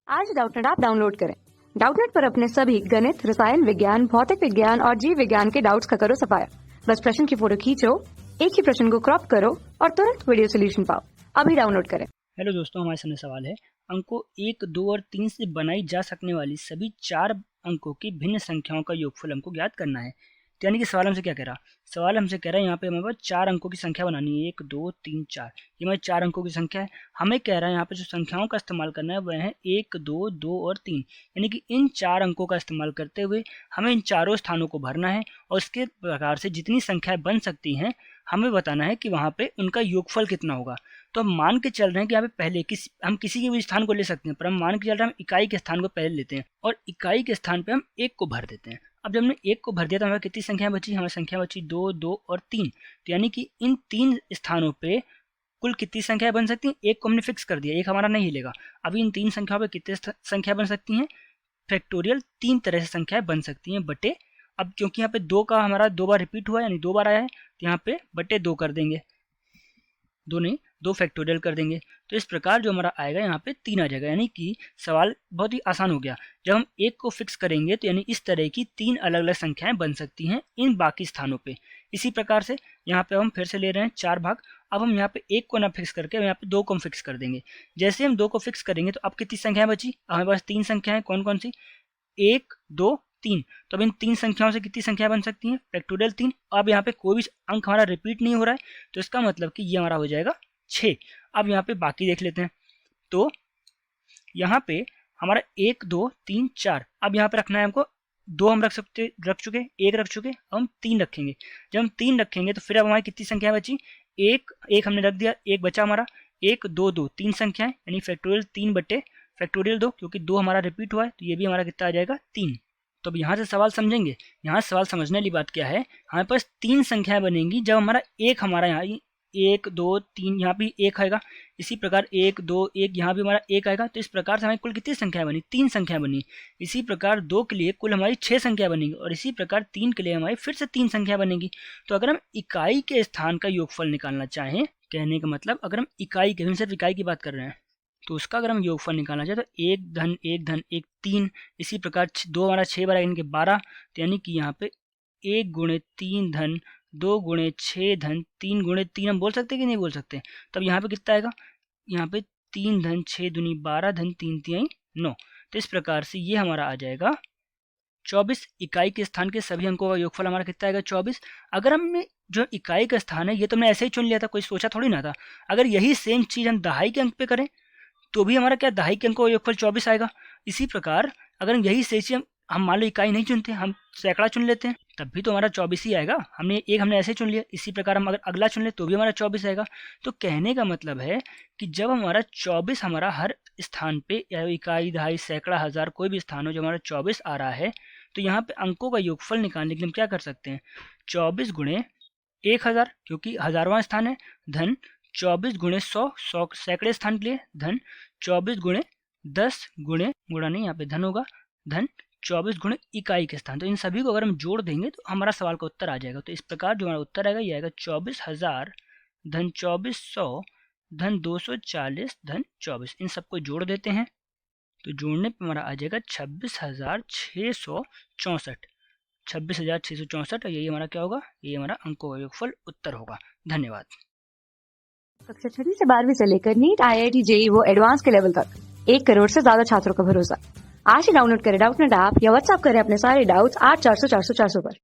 आज Doubtnut app download करें। Doubtnut पर अपने सभी गणित, रसायन विज्ञान, भौतिक विज्ञान और जीव विज्ञान के डाउट्स का करो सफाया। बस प्रश्न की फोटो खींचो, एक ही प्रश्न को क्रॉप करो और तुरंत वीडियो सोल्यूशन पाओ। अभी डाउनलोड करें। हेलो दोस्तों, हमारे सामने सवाल है। अंकों 1, 2 और 3 से बनाई जा सकने वाली सभी 4 अंकों की भिन्न संख्याओं का योगफल हमको ज्ञात करना है। तो यानी कि सवाल हमसे क्या कह रहा? सवाल हमसे कह रहा है यहाँ पे हमारे पास 4 अंकों की संख्या बनानी है। 1, 2, 3, 4, ये हमारे 4 अंकों की संख्या है। हमें कह रहा है यहाँ पे जो संख्याओं का इस्तेमाल करना है वह है 1, 2, 2 और 3। यानी कि इन 4 अंकों का इस्तेमाल करते हुए हमें इन चारों स्थानों को भरना है और इसके प्रकार से जितनी संख्याएं बन सकती हैं हमें बताना है कि वहाँ पे उनका योगफल कितना होगा। तो हम मान के चल रहे हैं कि यहाँ पे पहले हम किसी के भी स्थान को ले सकते हैं, पर हम मान के चल रहे हैं हम इकाई के स्थान को पहले लेते हैं और इकाई के स्थान पे हम 1 को भर देते हैं। अब जब हमने 1 को भर दिया तो हमें कितनी संख्या बची? हमें संख्या बची 2, 2 और 3। तो यानी कि इन 3 स्थानों पे कुल कितनी संख्या बन सकती हैं? 1 को हमने फिक्स कर दिया, 1 हमारा नहीं हिलेगा। अभी इन 3 संख्याओं पे कितनी संख्या बन सकती हैं? फैक्टोरियल 3 तरह से संख्याएं बन सकती हैं बटे। अब क्योंकि यहाँ पे 2 का हमारा 2 बार रिपीट हुआ है, यानी 2 बार आया है, तो यहाँ पे बटे 2 कर देंगे। 2 नहीं, 2 फैक्टोरियल कर देंगे। तो इस प्रकार जो हमारा आएगा यहाँ पे 3 आ जाएगा। यानी कि सवाल बहुत ही आसान हो गया। जब हम 1 को फिक्स करेंगे तो यानी इस तरह की 3 अलग अलग संख्याएं बन सकती हैं इन बाकी स्थानों पे। इसी प्रकार से यहाँ पे हम फिर से ले रहे हैं 4 भाग। अब हम यहाँ पे 1 को ना फिक्स करके यहाँ पे 2 को हम फिक्स कर देंगे। जैसे हम 2 को फिक्स करेंगे तो अब कितनी संख्याएं बची? हमारे पास 3 संख्याएं। कौन कौन सी? 1, 2, 3। तो अब इन 3 संख्याओं से कितनी संख्या बन सकती हैं? फैक्टोरियल 3। अब यहाँ पे कोई भी अंक हमारा रिपीट नहीं हो रहा है, तो इसका मतलब कि ये हमारा हो जाएगा 6। अब यहाँ पे बाकी देख लेते हैं। तो यहाँ पे हमारा 1, 2, 3, 4। अब यहाँ पे रखना है हमको 2 हम रख चुके, 1 रख चुके, अब हम 3 रखेंगे। जब हम 3 रखेंगे तो फिर अब हमारी कितनी संख्या बची? 1 हमने रख दिया, 1 बचा हमारा। 1, 2, 2, 3 संख्याएं, यानी फैक्टोरियल 3 बटे फैक्टोरियल 2, क्योंकि 2 हमारा रिपीट हुआ है तो ये भी हमारा कितना आ जाएगा? 3। तो अब यहाँ से सवाल समझेंगे। यहाँ सवाल समझने वाली बात क्या है? हमारे पास 3 संख्याएं बनेंगी जब हमारा यहाँ 1, 2, 3 यहाँ भी 1 आएगा। इसी प्रकार 1, 2, 1 यहाँ भी हमारा 1 आएगा। तो इस प्रकार से हमारी कुल कितनी संख्याएं बनी? 3 संख्या बनी। इसी प्रकार 2 के लिए कुल हमारी 6 संख्या बनेगी और इसी प्रकार 3 के लिए हमारी फिर से 3 संख्या बनेगी। तो अगर हम इकाई के स्थान का योगफल निकालना चाहें, कहने का मतलब अगर हम इकाई के, हम सिर्फ इकाई की बात कर रहे हैं, तो उसका अगर हम योगफल निकालना चाहें तो 1 धन 1 धन 1 3। इसी प्रकार 2 हमारा 6 बार इनके 12। तो यानी कि यहाँ पे 1 गुणे 3 धन 2 गुणे 6 धन 3 गुणे 3 हम बोल सकते हैं कि नहीं बोल सकते? तब यहाँ पे कितना आएगा? यहाँ पे 3 धन 6 दूनी 12 धन 3 तिहाई 9। तो इस प्रकार से ये हमारा आ जाएगा 24। इकाई के स्थान के सभी अंकों का योगफल हमारा कितना आएगा? 24। अगर हमने जो इकाई का स्थान है ये तो हमने ऐसे ही चुन लिया था, कोई सोचा थोड़ी ना था। अगर यही सेम चीज़ हम दहाई के अंक पे करें तो भी हमारा क्या? दहाई के अंकों का योगफल 24 आएगा। इसी प्रकार अगर हम यही सेम चीज़ हम मान लो इकाई नहीं चुनते, हम सैकड़ा चुन लेते हैं, तब भी तो हमारा 24 ही आएगा। हमने ऐसे चुन लिया। इसी प्रकार हम अगर अगला चुन ले तो भी हमारा 24 आएगा। तो कहने का मतलब है कि जब हमारा 24 हमारा हर स्थान पे, या इकाई, दहाई, सैकड़ा, हज़ार, कोई भी स्थान हो, जब हमारा 24 आ रहा है तो यहाँ पे अंकों का योगफल निकालने के लिए हम क्या कर सकते हैं? 24 गुणे 1000, क्योंकि हज़ारवां स्थान है, धन 24 गुणे 100, सैकड़े स्थान के लिए, धन 24 गुणे 10 गुणे, गुणा नहीं, यहाँ पे धन होगा, धन 24 गुणे इकाई के स्थान। तो इन सभी को अगर हम जोड़ देंगे तो हमारा सवाल का उत्तर आ जाएगा। तो इस प्रकार जो हमारा उत्तर आएगा ये आएगा 24,000 धन 2400 धन 240 धन 24। इन सबको जोड़ देते हैं तो जोड़ने पर हमारा आ जाएगा 26,664। 26,664, और यही हमारा क्या होगा? ये हमारा अंकों का योगफल उत्तर होगा। धन्यवाद। कक्षा 6 से 12वीं से लेकर नीट, IIT, JEE वो एडवांस के लेवल तक 1 करोड़ से ज्यादा छात्रों का भरोसा। आज ही डाउनलोड करें डाउटनेट ऐप या व्हाट्सएप करें अपने सारे डाउट्स 8400 400 400 पर।